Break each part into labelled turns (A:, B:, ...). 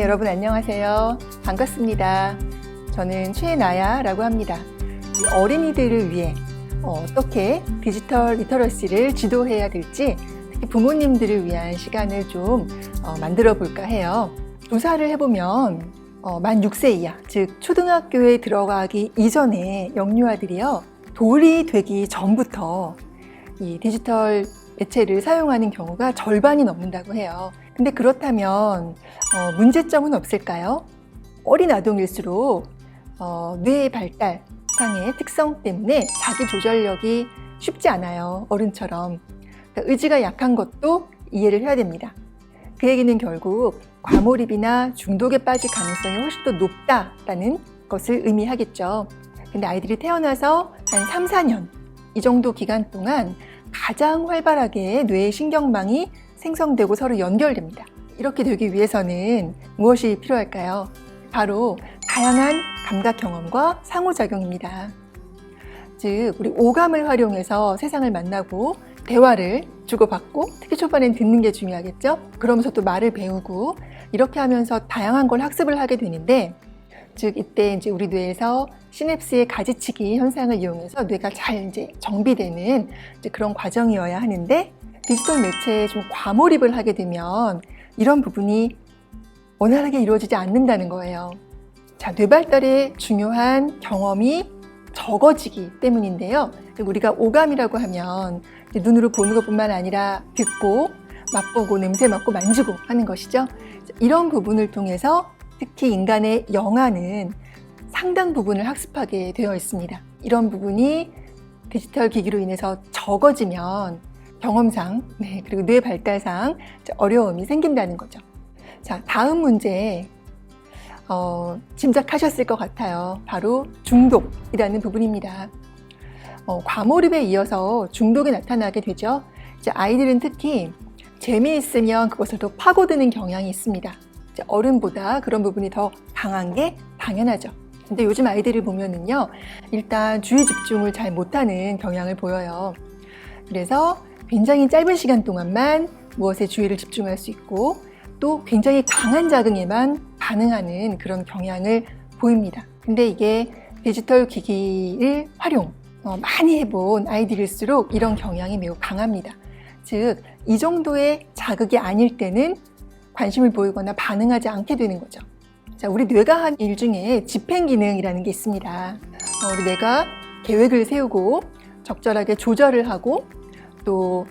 A: 여러분 안녕하세요. 반갑습니다. 저는 최나야라고 합니다. 어린이들을 위해 어떻게 디지털 리터러시를 지도해야 될지 특히 부모님들을 위한 시간을 좀 만들어 볼까 해요. 조사를 해보면 만 6세 이하, 즉 초등학교에 들어가기 이전에 영유아들이요, 돌이 되기 전부터 이 디지털 매체를 사용하는 경우가 절반이 넘는다고 해요. 근데 그렇다면 문제점은 없을까요? 어린 아동일수록 뇌의 발달 상의 특성 때문에 자기 조절력이 쉽지 않아요. 어른처럼. 그러니까 의지가 약한 것도 이해를 해야 됩니다. 그 얘기는 결국 과몰입이나 중독에 빠질 가능성이 훨씬 더 높다라는 것을 의미하겠죠. 근데 아이들이 태어나서 한 3, 4년 이 정도 기간 동안 가장 활발하게 뇌의 신경망이 생성되고 서로 연결됩니다. 이렇게 되기 위해서는 무엇이 필요할까요? 바로 다양한 감각 경험과 상호작용입니다. 즉, 우리 오감을 활용해서 세상을 만나고 대화를 주고받고, 특히 초반엔 듣는 게 중요하겠죠? 그러면서 또 말을 배우고, 이렇게 하면서 다양한 걸 학습을 하게 되는데, 즉 이때 이제 우리 뇌에서 시냅스의 가지치기 현상을 이용해서 뇌가 잘 이제 정비되는 이제 그런 과정이어야 하는데, 디지털 매체에 좀 과몰입을 하게 되면 이런 부분이 원활하게 이루어지지 않는다는 거예요. 자, 뇌 발달에 중요한 경험이 적어지기 때문인데요. 우리가 오감이라고 하면 눈으로 보는 것뿐만 아니라 듣고, 맛보고, 냄새 맡고, 만지고 하는 것이죠. 이런 부분을 통해서 특히 인간의 영아는 상당 부분을 학습하게 되어 있습니다. 이런 부분이 디지털 기기로 인해서 적어지면 경험상, 그리고 뇌 발달상 어려움이 생긴다는 거죠. 자, 다음 문제 짐작하셨을 것 같아요. 바로 중독이라는 부분입니다. 과몰입에 이어서 중독이 나타나게 되죠. 이제 아이들은 특히 재미있으면 그것을 더 파고드는 경향이 있습니다. 이제 어른보다 그런 부분이 더 강한 게 당연하죠. 근데 요즘 아이들을 보면은요, 일단 주의 집중을 잘 못하는 경향을 보여요. 그래서 굉장히 짧은 시간 동안만 무엇에 주의를 집중할 수 있고, 또 굉장히 강한 자극에만 반응하는 그런 경향을 보입니다. 근데 이게 디지털 기기를 활용 많이 해본 아이들일수록 이런 경향이 매우 강합니다. 즉, 이 정도의 자극이 아닐 때는 관심을 보이거나 반응하지 않게 되는 거죠. 자, 우리 뇌가 한 일 중에 집행 기능이라는 게 있습니다. 우리 뇌가 계획을 세우고 적절하게 조절을 하고 또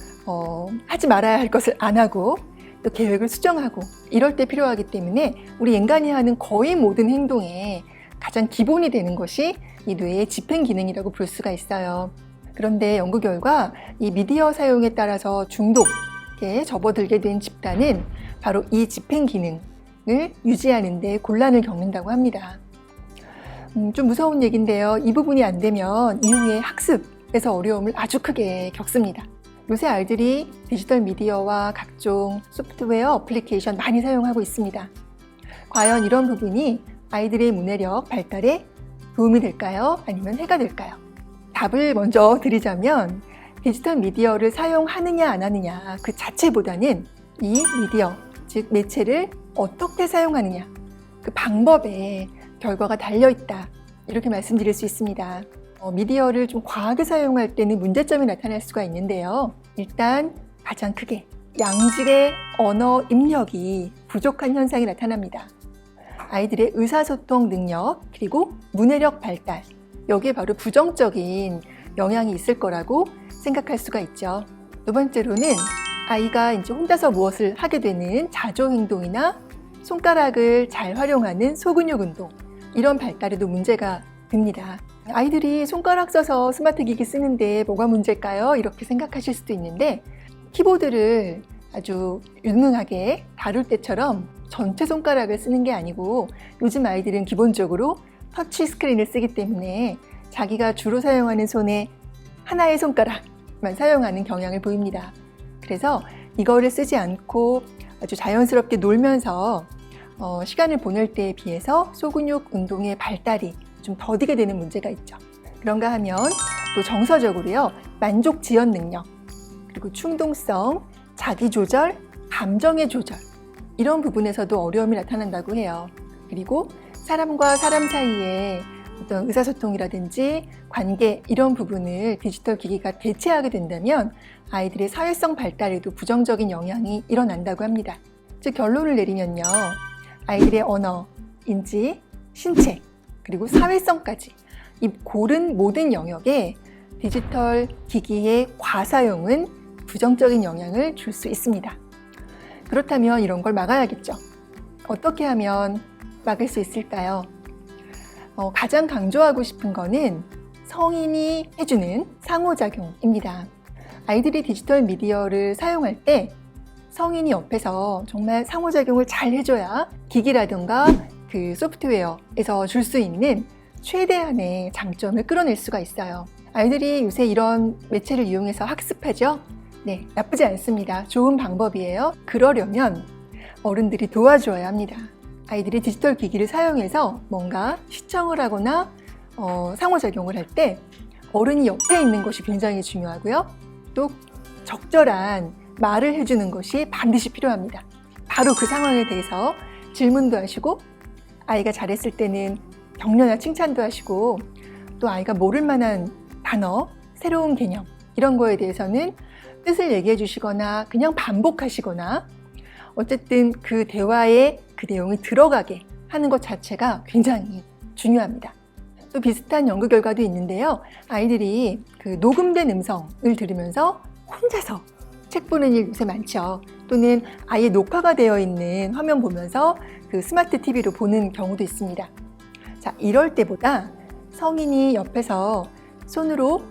A: 하지 말아야 할 것을 안 하고 또 계획을 수정하고 이럴 때 필요하기 때문에 우리 인간이 하는 거의 모든 행동에 가장 기본이 되는 것이 이 뇌의 집행 기능이라고 볼 수가 있어요. 그런데 연구 결과 이 미디어 사용에 따라서 중독에 접어들게 된 집단은 바로 이 집행 기능을 유지하는 데 곤란을 겪는다고 합니다. 좀 무서운 얘기인데요. 이 부분이 안 되면 이후에 학습에서 어려움을 아주 크게 겪습니다. 요새 아이들이 디지털 미디어와 각종 소프트웨어, 어플리케이션 많이 사용하고 있습니다. 과연 이런 부분이 아이들의 문해력 발달에 도움이 될까요? 아니면 해가 될까요? 답을 먼저 드리자면 디지털 미디어를 사용하느냐 안 하느냐 그 자체보다는 이 미디어, 즉 매체를 어떻게 사용하느냐 그 방법에 결과가 달려있다, 이렇게 말씀드릴 수 있습니다. 미디어를 좀 과하게 사용할 때는 문제점이 나타날 수가 있는데요. 일단 가장 크게 양질의 언어 입력이 부족한 현상이 나타납니다. 아이들의 의사소통 능력 그리고 문해력 발달, 여기에 바로 부정적인 영향이 있을 거라고 생각할 수가 있죠. 두 번째로는 아이가 이제 혼자서 무엇을 하게 되는 자조 행동이나 손가락을 잘 활용하는 소근육 운동, 이런 발달에도 문제가 됩니다. 아이들이 손가락 써서 스마트 기기 쓰는데 뭐가 문제일까요? 이렇게 생각하실 수도 있는데, 키보드를 아주 유능하게 다룰 때처럼 전체 손가락을 쓰는 게 아니고 요즘 아이들은 기본적으로 터치 스크린을 쓰기 때문에 자기가 주로 사용하는 손의 하나의 손가락만 사용하는 경향을 보입니다. 그래서 이거를 쓰지 않고 아주 자연스럽게 놀면서 시간을 보낼 때에 비해서 소근육 운동의 발달이 좀 더디게 되는 문제가 있죠. 그런가 하면 또 정서적으로요, 만족 지연 능력, 그리고 충동성, 자기 조절, 감정의 조절, 이런 부분에서도 어려움이 나타난다고 해요. 그리고 사람과 사람 사이에 어떤 의사소통이라든지 관계 이런 부분을 디지털 기기가 대체하게 된다면 아이들의 사회성 발달에도 부정적인 영향이 일어난다고 합니다. 즉 결론을 내리면요. 아이들의 언어, 인지, 신체, 그리고 사회성까지 이 고른 모든 영역에 디지털 기기의 과사용은 부정적인 영향을 줄 수 있습니다. 그렇다면 이런 걸 막아야겠죠. 어떻게 하면 막을 수 있을까요? 가장 강조하고 싶은 거는 성인이 해주는 상호작용입니다. 아이들이 디지털 미디어를 사용할 때 성인이 옆에서 정말 상호작용을 잘 해줘야 기기라든가 그 소프트웨어에서 줄 수 있는 최대한의 장점을 끌어낼 수가 있어요. 아이들이 요새 이런 매체를 이용해서 학습하죠? 네, 나쁘지 않습니다. 좋은 방법이에요. 그러려면 어른들이 도와줘야 합니다. 아이들이 디지털 기기를 사용해서 뭔가 시청을 하거나 상호작용을 할 때 어른이 옆에 있는 것이 굉장히 중요하고요. 또 적절한 말을 해주는 것이 반드시 필요합니다. 바로 그 상황에 대해서 질문도 하시고 아이가 잘했을 때는 격려나 칭찬도 하시고 또 아이가 모를 만한 단어, 새로운 개념 이런 거에 대해서는 뜻을 얘기해 주시거나 그냥 반복하시거나 어쨌든 그 대화에 그 내용이 들어가게 하는 것 자체가 굉장히 중요합니다. 또 비슷한 연구 결과도 있는데요. 아이들이 그 녹음된 음성을 들으면서 혼자서 책 보는 일 요새 많죠. 또는 아예 녹화가 되어 있는 화면 보면서 그 스마트 TV로 보는 경우도 있습니다. 자, 이럴 때보다 성인이 옆에서 손으로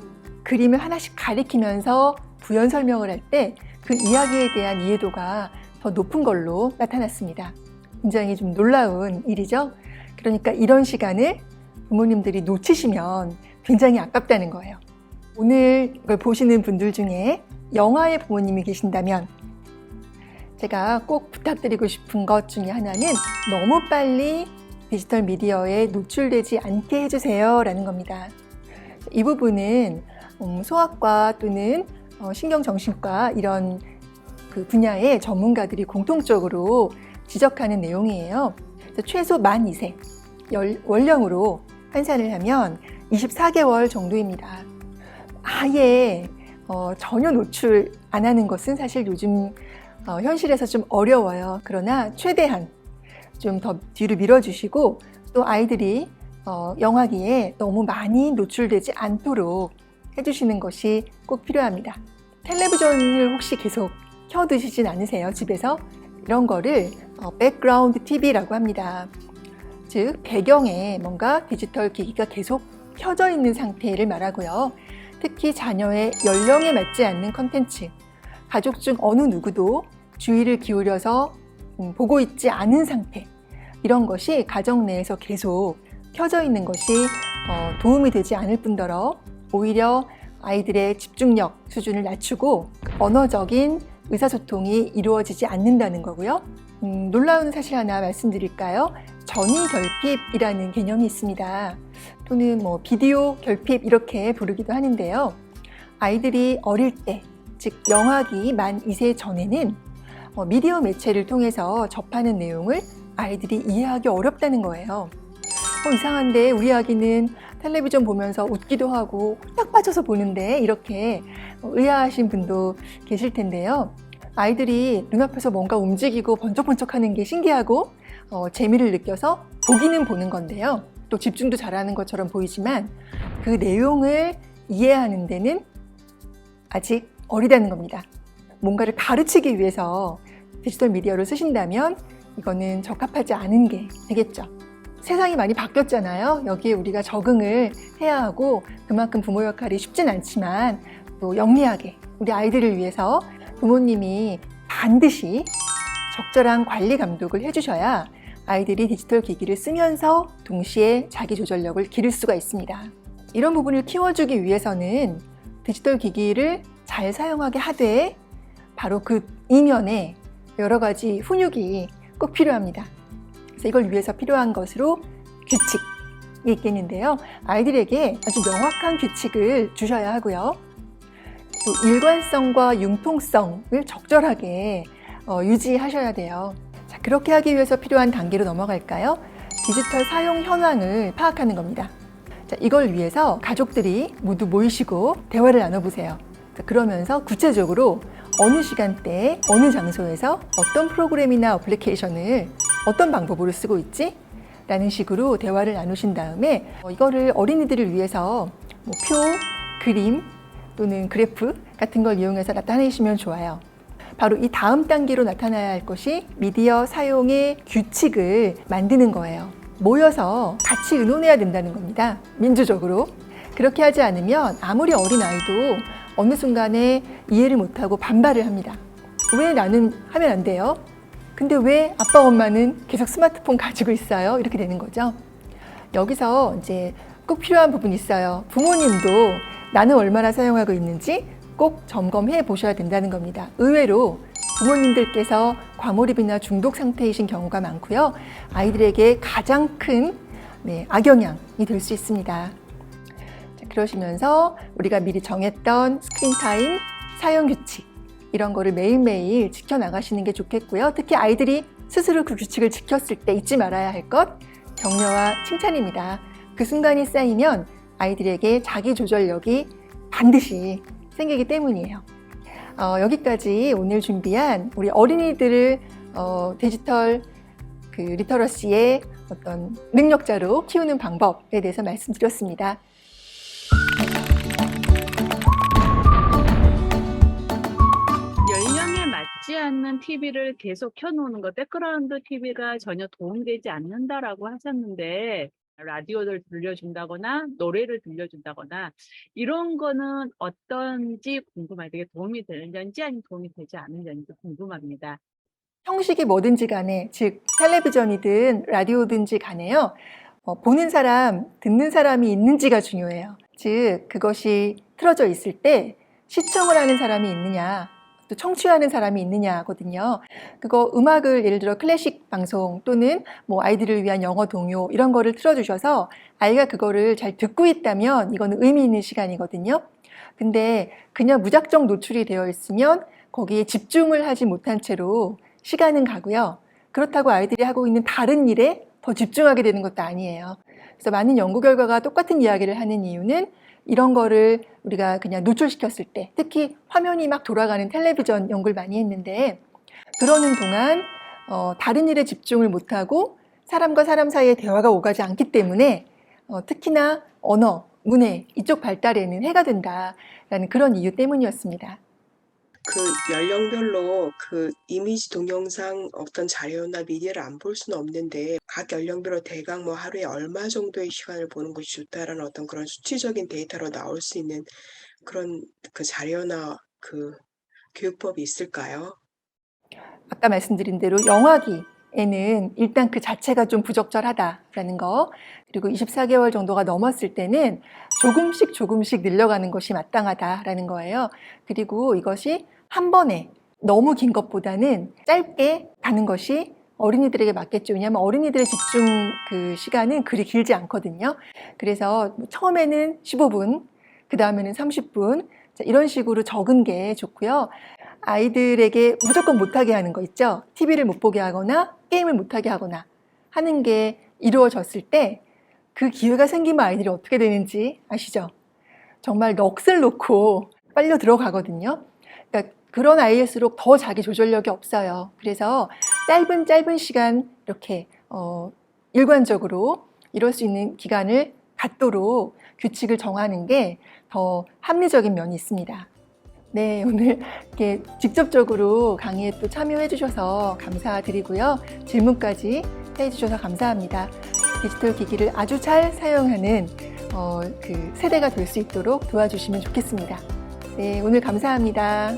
A: 그림을 하나씩 가리키면서 부연 설명을 할 때 그 이야기에 대한 이해도가 더 높은 걸로 나타났습니다. 굉장히 좀 놀라운 일이죠. 그러니까 이런 시간을 부모님들이 놓치시면 굉장히 아깝다는 거예요. 오늘 이걸 보시는 분들 중에 영아의 부모님이 계신다면 제가 꼭 부탁드리고 싶은 것 중에 하나는 너무 빨리 디지털 미디어에 노출되지 않게 해주세요 라는 겁니다. 이 부분은 소아과 또는 신경정신과 이런 그 분야의 전문가들이 공통적으로 지적하는 내용이에요. 최소 만 2세 원령으로 환산을 하면 24개월 정도입니다. 아예 전혀 노출 안 하는 것은 사실 요즘 현실에서 좀 어려워요. 그러나 최대한 좀 더 뒤로 밀어주시고 또 아이들이 영화기에 너무 많이 노출되지 않도록 해주시는 것이 꼭 필요합니다. 텔레비전을 혹시 계속 켜두시진 않으세요? 집에서? 이런 거를 백그라운드 TV라고 합니다. 즉 배경에 뭔가 디지털 기기가 계속 켜져 있는 상태를 말하고요. 특히 자녀의 연령에 맞지 않는 컨텐츠, 가족 중 어느 누구도 주의를 기울여서 보고 있지 않은 상태, 이런 것이 가정 내에서 계속 켜져 있는 것이 도움이 되지 않을 뿐더러 오히려 아이들의 집중력 수준을 낮추고 언어적인 의사소통이 이루어지지 않는다는 거고요. 놀라운 사실 하나 말씀드릴까요? 전이 결핍이라는 개념이 있습니다. 또는 비디오 결핍 이렇게 부르기도 하는데요. 아이들이 어릴 때, 즉 영아기 만 2세 전에는 미디어 매체를 통해서 접하는 내용을 아이들이 이해하기 어렵다는 거예요. 이상한데 우리 아기는 텔레비전 보면서 웃기도 하고 홀딱 빠져서 보는데 이렇게 의아하신 분도 계실 텐데요. 아이들이 눈앞에서 뭔가 움직이고 번쩍번쩍하는 게 신기하고 재미를 느껴서 보기는 보는 건데요. 또 집중도 잘하는 것처럼 보이지만 그 내용을 이해하는 데는 아직 어리다는 겁니다. 뭔가를 가르치기 위해서 디지털 미디어를 쓰신다면 이거는 적합하지 않은 게 되겠죠. 세상이 많이 바뀌었잖아요. 여기에 우리가 적응을 해야 하고 그만큼 부모 역할이 쉽진 않지만 또 영리하게 우리 아이들을 위해서 부모님이 반드시 적절한 관리 감독을 해주셔야 아이들이 디지털 기기를 쓰면서 동시에 자기 조절력을 기를 수가 있습니다. 이런 부분을 키워주기 위해서는 디지털 기기를 잘 사용하게 하되 바로 그 이면에 여러 가지 훈육이 꼭 필요합니다. 그래서 이걸 위해서 필요한 것으로 규칙이 있겠는데요. 아이들에게 아주 명확한 규칙을 주셔야 하고요. 또 일관성과 융통성을 적절하게 유지하셔야 돼요. 자, 그렇게 하기 위해서 필요한 단계로 넘어갈까요? 디지털 사용 현황을 파악하는 겁니다. 자, 이걸 위해서 가족들이 모두 모이시고 대화를 나눠보세요. 자, 그러면서 구체적으로 어느 시간대에 어느 장소에서 어떤 프로그램이나 어플리케이션을 어떤 방법으로 쓰고 있지? 라는 식으로 대화를 나누신 다음에 이거를 어린이들을 위해서 표, 그림 또는 그래프 같은 걸 이용해서 나타내시면 좋아요. 바로 이 다음 단계로 나타나야 할 것이 미디어 사용의 규칙을 만드는 거예요. 모여서 같이 의논해야 된다는 겁니다. 민주적으로. 그렇게 하지 않으면 아무리 어린아이도 어느 순간에 이해를 못하고 반발을 합니다. 왜 나는 하면 안 돼요? 근데 왜 아빠 엄마는 계속 스마트폰 가지고 있어요? 이렇게 되는 거죠. 여기서 이제 꼭 필요한 부분이 있어요. 부모님도 나는 얼마나 사용하고 있는지 꼭 점검해 보셔야 된다는 겁니다. 의외로 부모님들께서 과몰입이나 중독 상태이신 경우가 많고요. 아이들에게 가장 큰 악영향이 될 수 있습니다. 자, 그러시면서 우리가 미리 정했던 스크린 타임, 사용 규칙 이런 거를 매일매일 지켜나가시는 게 좋겠고요. 특히 아이들이 스스로 그 규칙을 지켰을 때 잊지 말아야 할 것, 격려와 칭찬입니다. 그 순간이 쌓이면 아이들에게 자기 조절력이 반드시 생기기 때문이에요. 여기까지 오늘 준비한 우리 어린이들을 디지털 리터러시의 어떤 능력자로 키우는 방법에 대해서 말씀드렸습니다.
B: 연령에 맞지 않는 TV를 계속 켜놓는 것, 백그라운드 TV가 전혀 도움되지 않는다라고 하셨는데, 라디오를 들려준다거나 노래를 들려준다거나 이런 거는 어떤지 궁금해요. 되게 도움이 되는지 아니면 도움이 되지 않는지 궁금합니다.
A: 형식이 뭐든지 간에, 즉 텔레비전이든 라디오든지 간에요. 보는 사람, 듣는 사람이 있는지가 중요해요. 즉 그것이 틀어져 있을 때 시청을 하는 사람이 있느냐, 또 청취하는 사람이 있느냐거든요. 그거 음악을 예를 들어 클래식 방송 또는 아이들을 위한 영어 동요 이런 거를 틀어주셔서 아이가 그거를 잘 듣고 있다면 이거는 의미 있는 시간이거든요. 근데 그냥 무작정 노출이 되어 있으면 거기에 집중을 하지 못한 채로 시간은 가고요. 그렇다고 아이들이 하고 있는 다른 일에 더 집중하게 되는 것도 아니에요. 그래서 많은 연구 결과가 똑같은 이야기를 하는 이유는 이런 거를 우리가 그냥 노출시켰을 때, 특히 화면이 막 돌아가는 텔레비전 연구를 많이 했는데, 그러는 동안 다른 일에 집중을 못하고 사람과 사람 사이에 대화가 오가지 않기 때문에 특히나 언어, 문해 이쪽 발달에는 해가 된다라는 그런 이유 때문이었습니다.
C: 그 연령별로 그 이미지 동영상 어떤 자료나 미디어를 안 볼 수는 없는데 각 연령별로 대강 하루에 얼마 정도의 시간을 보는 것이 좋다라는 어떤 그런 수치적인 데이터로 나올 수 있는 그런 그 자료나 그 교육법이 있을까요?
A: 아까 말씀드린 대로 영화기에는 일단 그 자체가 좀 부적절하다라는 거, 그리고 24개월 정도가 넘었을 때는 조금씩 늘려가는 것이 마땅하다라는 거예요. 그리고 이것이 한 번에 너무 긴 것보다는 짧게 가는 것이 어린이들에게 맞겠죠. 왜냐하면 어린이들의 집중 그 시간은 그리 길지 않거든요. 그래서 처음에는 15분, 그 다음에는 30분, 이런 식으로 적은 게 좋고요. 아이들에게 무조건 못하게 하는 거 있죠. TV를 못 보게 하거나 게임을 못하게 하거나 하는 게 이루어졌을 때 그 기회가 생기면 아이들이 어떻게 되는지 아시죠? 정말 넋을 놓고 빨려 들어가거든요. 그러니까 그런 아이일수록 더 자기 조절력이 없어요. 그래서 짧은 시간 이렇게 일관적으로 이럴 수 있는 기간을 갖도록 규칙을 정하는 게 더 합리적인 면이 있습니다. 네, 오늘 이렇게 직접적으로 강의에 또 참여해 주셔서 감사드리고요. 질문까지 해 주셔서 감사합니다. 디지털 기기를 아주 잘 사용하는 그 세대가 될 수 있도록 도와주시면 좋겠습니다. 네, 오늘 감사합니다.